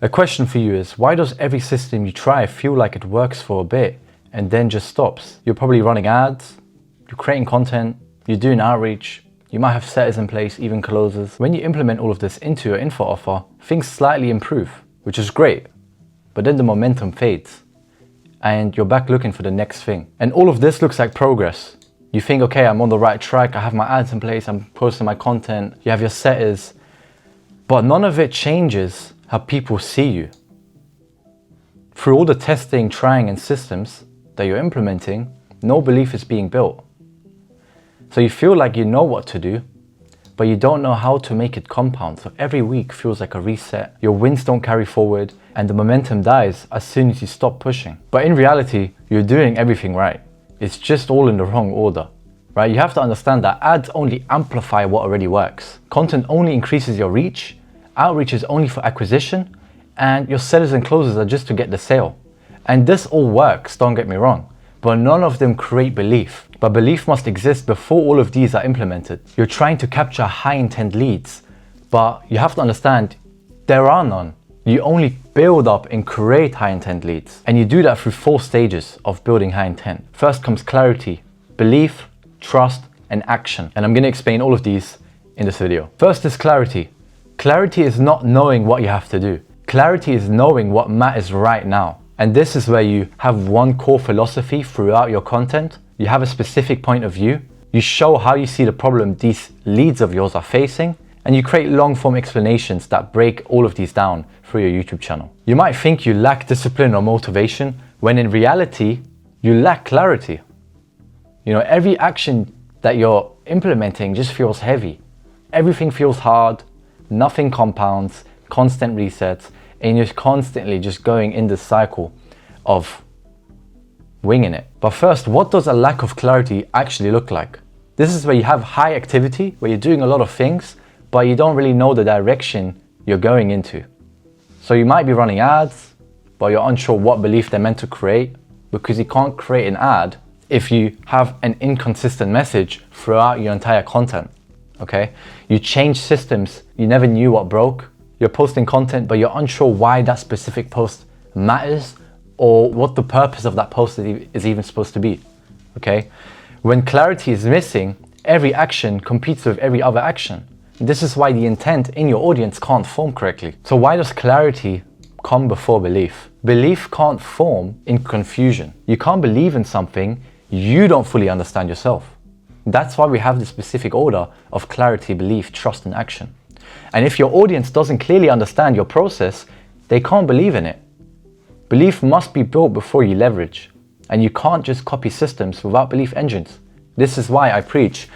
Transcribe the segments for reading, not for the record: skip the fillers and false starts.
A question for you is, why does every system you try feel like it works for a bit and then just stops? You're probably running ads, you're creating content, you're doing outreach, you might have setters in place, even closers. When you implement all of this into your info offer, things slightly improve, which is great, but then the momentum fades and you're back looking for the next thing. And all of this looks like progress. You think, okay, I'm on the right track, I have my ads in place, I'm posting my content, you have your setters, but none of it changes how people see you. Through all the testing, trying, and systems that you're implementing, no belief is being built. So you feel like you know what to do, but you don't know how to make it compound. So every week feels like a reset. Your wins don't carry forward, and the momentum dies as soon as you stop pushing. But in reality, you're doing everything right. It's just all in the wrong order, right? You have to understand that ads only amplify what already works. Content only increases your reach. Outreach is only for acquisition, and your sellers and closers are just to get the sale. And this all works, don't get me wrong, but none of them create belief. But belief must exist before all of these are implemented. You're trying to capture high intent leads, but you have to understand there are none. You only build up and create high intent leads. And you do that through 4 stages of building high intent. First comes clarity, belief, trust, and action. And I'm going to explain all of these in this video. First is clarity. Clarity is not knowing what you have to do. Clarity is knowing what matters right now. And this is where you have one core philosophy throughout your content. You have a specific point of view. You show how you see the problem these leads of yours are facing. And you create long form explanations that break all of these down through your YouTube channel. You might think you lack discipline or motivation, when in reality, you lack clarity. You know, every action that you're implementing just feels heavy. Everything feels hard. Nothing compounds, constant resets, and you're constantly just going in this cycle of winging it. But first, what does a lack of clarity actually look like? This is where you have high activity, where you're doing a lot of things, but you don't really know the direction you're going into. So you might be running ads, but you're unsure what belief they're meant to create, because you can't create an ad if you have an inconsistent message throughout your entire content. Okay, you change systems, you never knew what broke. You're posting content, but you're unsure why that specific post matters or what the purpose of that post is even supposed to be. Okay, when clarity is missing, every action competes with every other action. This is why the intent in your audience can't form correctly. So why does clarity come before belief? Belief can't form in confusion. You can't believe in something you don't fully understand yourself. That's why we have the specific order of clarity, belief, trust, and action. And if your audience doesn't clearly understand your process, they can't believe in it. Belief must be built before you leverage. And you can't just copy systems without belief engines. This is why I preach.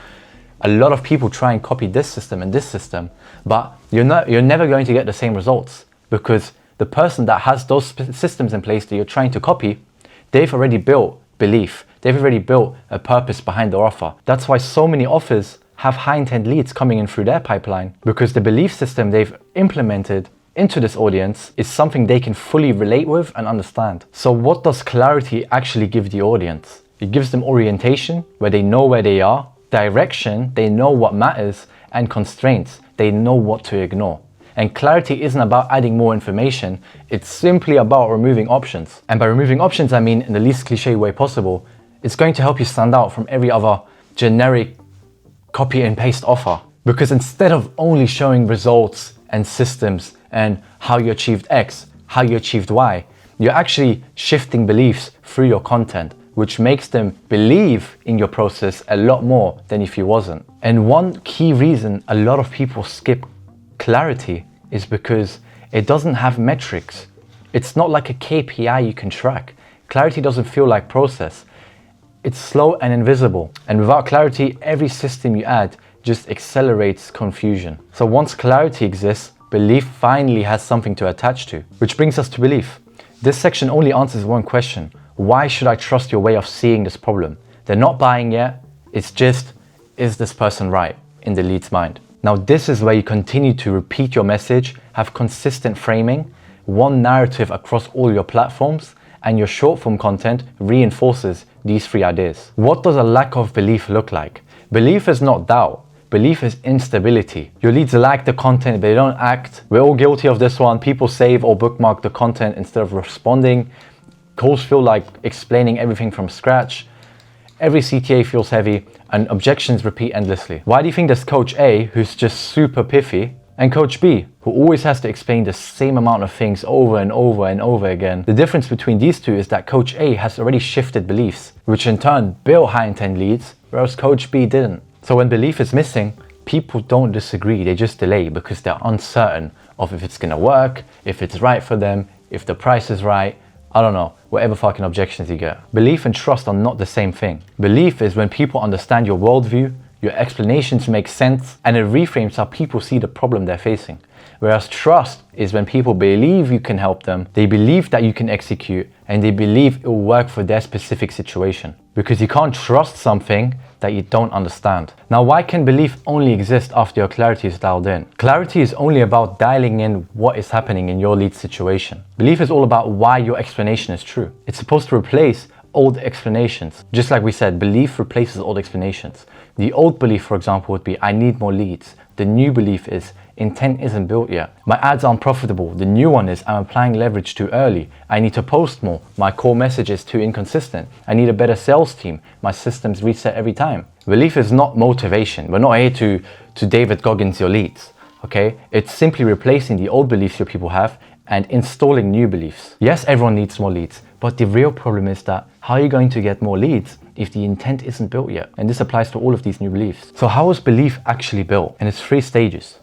A lot of people try and copy this system and this system, but you're never going to get the same results, because the person that has those systems in place that you're trying to copy, they've already built belief. They've already built a purpose behind their offer. That's why so many offers have high intent leads coming in through their pipeline, because the belief system they've implemented into this audience is something they can fully relate with and understand. So what does clarity actually give the audience? It gives them orientation, where they know where they are, direction, they know what matters, and constraints, they know what to ignore. And clarity isn't about adding more information, it's simply about removing options. And by removing options, I mean in the least cliche way possible. It's going to help you stand out from every other generic copy and paste offer. Because instead of only showing results and systems and how you achieved X, how you achieved Y, you're actually shifting beliefs through your content, which makes them believe in your process a lot more than if you wasn't. And one key reason a lot of people skip clarity is because it doesn't have metrics. It's not like a KPI you can track. Clarity doesn't feel like process. It's slow and invisible. And without clarity, every system you add just accelerates confusion. So once clarity exists, belief finally has something to attach to. Which brings us to belief. This section only answers one question. Why should I trust your way of seeing this problem? They're not buying yet. It's just, is this person right in the lead's mind? Now this is where you continue to repeat your message, have consistent framing, one narrative across all your platforms, and your short form content reinforces these 3 ideas. What does a lack of belief look like? Belief is not doubt. Belief is instability. Your leads like the content, but they don't act. We're all guilty of this one. People save or bookmark the content instead of responding. Calls feel like explaining everything from scratch. Every CTA feels heavy and objections repeat endlessly. Why do you think there's Coach A, who's just super pithy, and Coach B, who always has to explain the same amount of things over and over and over again? The difference between these two is that Coach A has already shifted beliefs, which in turn built high intent leads, whereas Coach B didn't. So when belief is missing, people don't disagree, they just delay because they're uncertain of if it's gonna work, if it's right for them, if the price is right, I don't know, whatever fucking objections you get. Belief and trust are not the same thing. Belief is when people understand your worldview, your explanations make sense, and it reframes how people see the problem they're facing. Whereas trust is when people believe you can help them, they believe that you can execute, and they believe it will work for their specific situation. Because you can't trust something that you don't understand. Now, why can belief only exist after your clarity is dialed in? Clarity is only about dialing in what is happening in your lead situation. Belief is all about why your explanation is true. It's supposed to replace old explanations. Just like we said, belief replaces old explanations. The old belief, for example, would be, I need more leads. The new belief is, intent isn't built yet. My ads aren't profitable. The new one is, I'm applying leverage too early. I need to post more. My core message is too inconsistent. I need a better sales team. My systems reset every time. Belief is not motivation. We're not here to David Goggins your leads, okay? It's simply replacing the old beliefs your people have and installing new beliefs. Yes, everyone needs more leads, but the real problem is that how are you going to get more leads if the intent isn't built yet? And this applies to all of these new beliefs. So how is belief actually built? And it's 3 stages.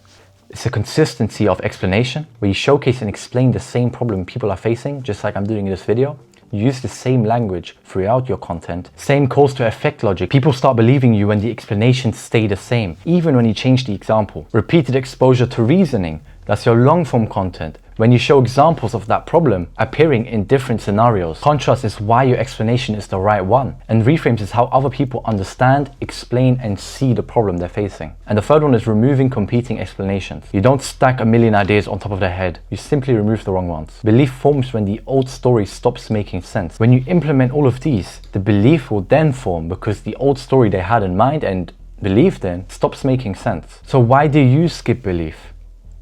It's a consistency of explanation, where you showcase and explain the same problem people are facing, just like I'm doing in this video. You use the same language throughout your content, same cause to effect logic. People start believing you when the explanations stay the same, even when you change the example. Repeated exposure to reasoning, that's your long form content. When you show examples of that problem appearing in different scenarios. Contrast is why your explanation is the right one. And reframes is how other people understand, explain, and see the problem they're facing. And the third one is removing competing explanations. You don't stack a million ideas on top of their head. You simply remove the wrong ones. Belief forms when the old story stops making sense. When you implement all of these, the belief will then form because the old story they had in mind and believed in stops making sense. So why do you skip belief?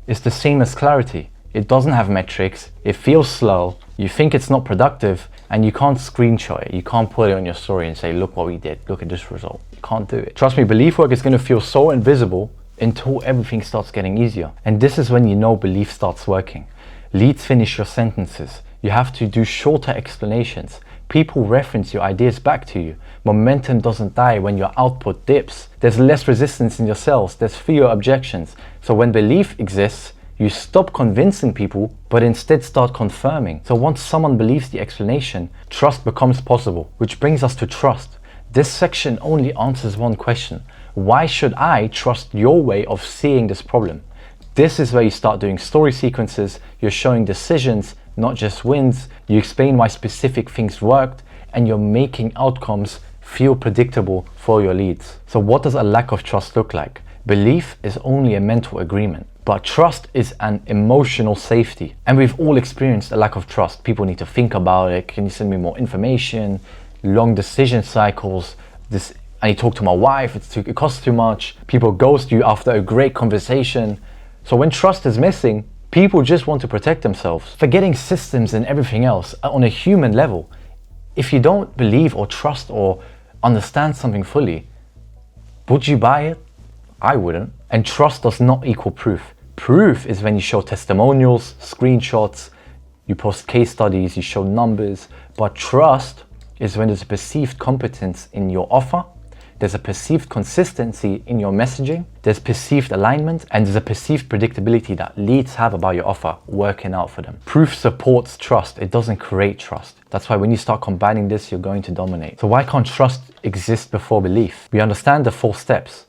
It's the same as clarity. It doesn't have metrics, it feels slow, you think it's not productive, and you can't screenshot it. You can't put it on your story and say, look what we did, look at this result. You can't do it. Trust me, belief work is going to feel so invisible until everything starts getting easier. And this is when you know belief starts working. Leads finish your sentences. You have to do shorter explanations. People reference your ideas back to you. Momentum doesn't die when your output dips. There's less resistance in your sales. There's fewer objections. So when belief exists, you stop convincing people, but instead start confirming. So once someone believes the explanation, trust becomes possible, which brings us to trust. This section only answers one question. Why should I trust your way of seeing this problem? This is where you start doing story sequences, you're showing decisions, not just wins, you explain why specific things worked, and you're making outcomes feel predictable for your leads. So what does a lack of trust look like? Belief is only a mental agreement. But trust is an emotional safety. And we've all experienced a lack of trust. People need to think about it. Can you send me more information? Long decision cycles. I need to talk to my wife. It costs too much. People ghost you after a great conversation. So when trust is missing, people just want to protect themselves. Forgetting systems and everything else on a human level. If you don't believe or trust or understand something fully, would you buy it? I wouldn't. And trust does not equal proof. Proof is when you show testimonials, screenshots, you post case studies, you show numbers. But trust is when there's a perceived competence in your offer, there's a perceived consistency in your messaging, there's perceived alignment, and there's a perceived predictability that leads have about your offer working out for them. Proof supports trust, it doesn't create trust. That's why when you start combining this, you're going to dominate. So why can't trust exist before belief? We understand the 4 steps,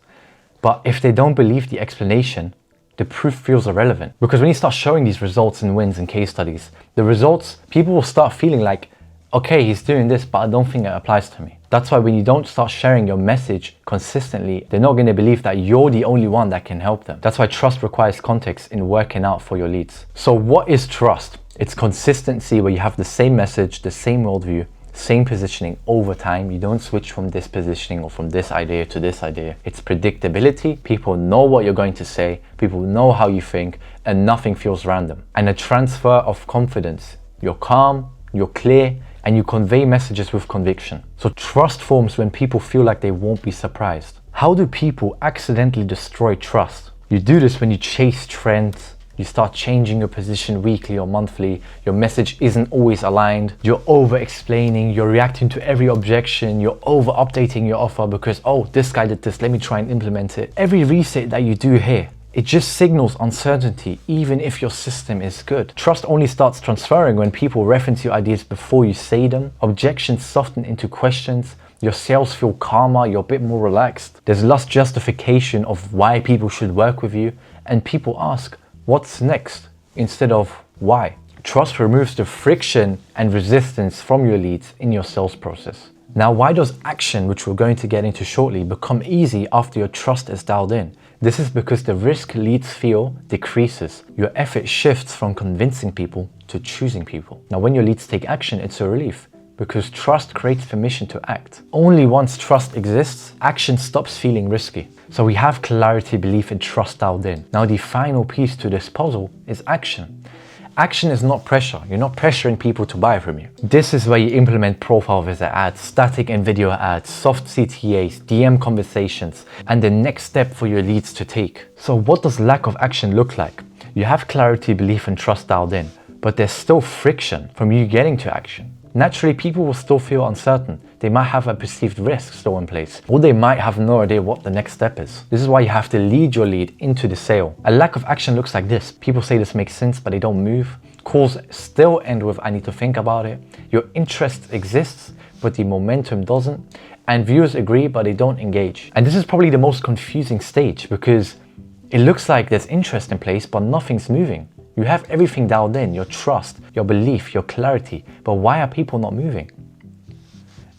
but if they don't believe the explanation, the proof feels irrelevant. Because when you start showing these results and wins and case studies, the results, people will start feeling like, okay, he's doing this, but I don't think it applies to me. That's why when you don't start sharing your message consistently, they're not going to believe that you're the only one that can help them. That's why trust requires context in working out for your leads. So what is trust? It's consistency where you have the same message, the same worldview, same positioning over time. You don't switch from this positioning or from this idea to this idea. It's predictability. People know what you're going to say. People know how you think, and nothing feels random. And a transfer of confidence. You're calm, you're clear, and you convey messages with conviction. So trust forms when people feel like they won't be surprised. How do people accidentally destroy trust? You do this when you chase trends. You start changing your position weekly or monthly. Your message isn't always aligned. You're over explaining. You're reacting to every objection. You're over updating your offer because, oh, this guy did this, let me try and implement it. Every reset that you do here, it just signals uncertainty, even if your system is good. Trust only starts transferring when people reference your ideas before you say them. Objections soften into questions. Your sales feel calmer, you're a bit more relaxed. There's less justification of why people should work with you, and people ask, what's next, instead of why? Trust removes the friction and resistance from your leads in your sales process. Now, why does action, which we're going to get into shortly, become easy after your trust is dialed in? This is because the risk leads feel decreases. Your effort shifts from convincing people to choosing people. Now, when your leads take action, it's a relief because trust creates permission to act. Only once trust exists, action stops feeling risky. So we have clarity, belief, and trust dialed in. Now, the final piece to this puzzle is action. Action is not pressure. You're not pressuring people to buy from you. This is where you implement profile visit ads, static and video ads, soft CTAs, DM conversations, and the next step for your leads to take. So what does lack of action look like? You have clarity, belief, and trust dialed in, but there's still friction from you getting to action. Naturally, people will still feel uncertain. They might have a perceived risk still in place, or they might have no idea what the next step is. This is why you have to lead your lead into the sale. A lack of action looks like this. People say this makes sense, but they don't move. Calls still end with, I need to think about it. Your interest exists, but the momentum doesn't. And viewers agree, but they don't engage. And this is probably the most confusing stage because it looks like there's interest in place, but nothing's moving. You have everything dialed in, your trust, your belief, your clarity, but why are people not moving?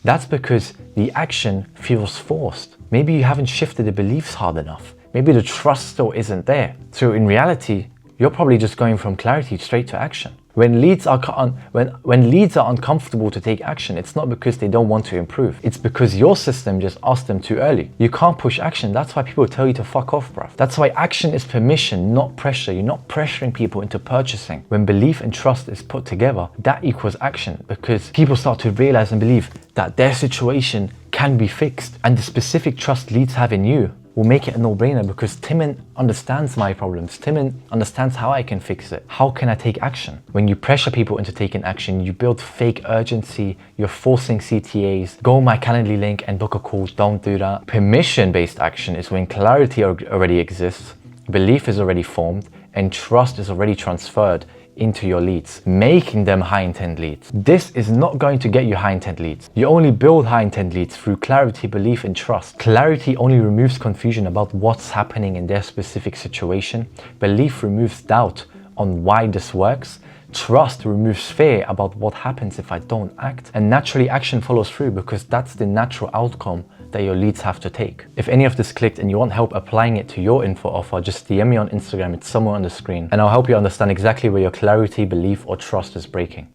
That's because the action feels forced. Maybe you haven't shifted the beliefs hard enough. Maybe the trust still isn't there. So in reality, you're probably just going from clarity straight to action. When leads are uncomfortable to take action, it's not because they don't want to improve. It's because your system just asked them too early. You can't push action. That's why people tell you to fuck off, bruv. That's why action is permission, not pressure. You're not pressuring people into purchasing. When belief and trust is put together, that equals action because people start to realize and believe that their situation can be fixed, and the specific trust leads have in you will make it a no-brainer because Timon understands my problems. Timon understands how I can fix it. How can I take action? When you pressure people into taking action, you build fake urgency. You're forcing CTAs. Go on my Calendly link and book a call. Don't do that. Permission-based action is when clarity already exists, belief is already formed, and trust is already transferred into your leads, making them high intent leads. This is not going to get you high intent leads. You only build high intent leads through clarity, belief, and trust. Clarity only removes confusion about what's happening in their specific situation. Belief removes doubt on why this works. Trust removes fear about what happens if I don't act. And naturally, action follows through because that's the natural outcome that your leads have to take. If any of this clicked and you want help applying it to your info offer, just DM me on Instagram. It's somewhere on the screen, and I'll help you understand exactly where your clarity, belief, or trust is breaking.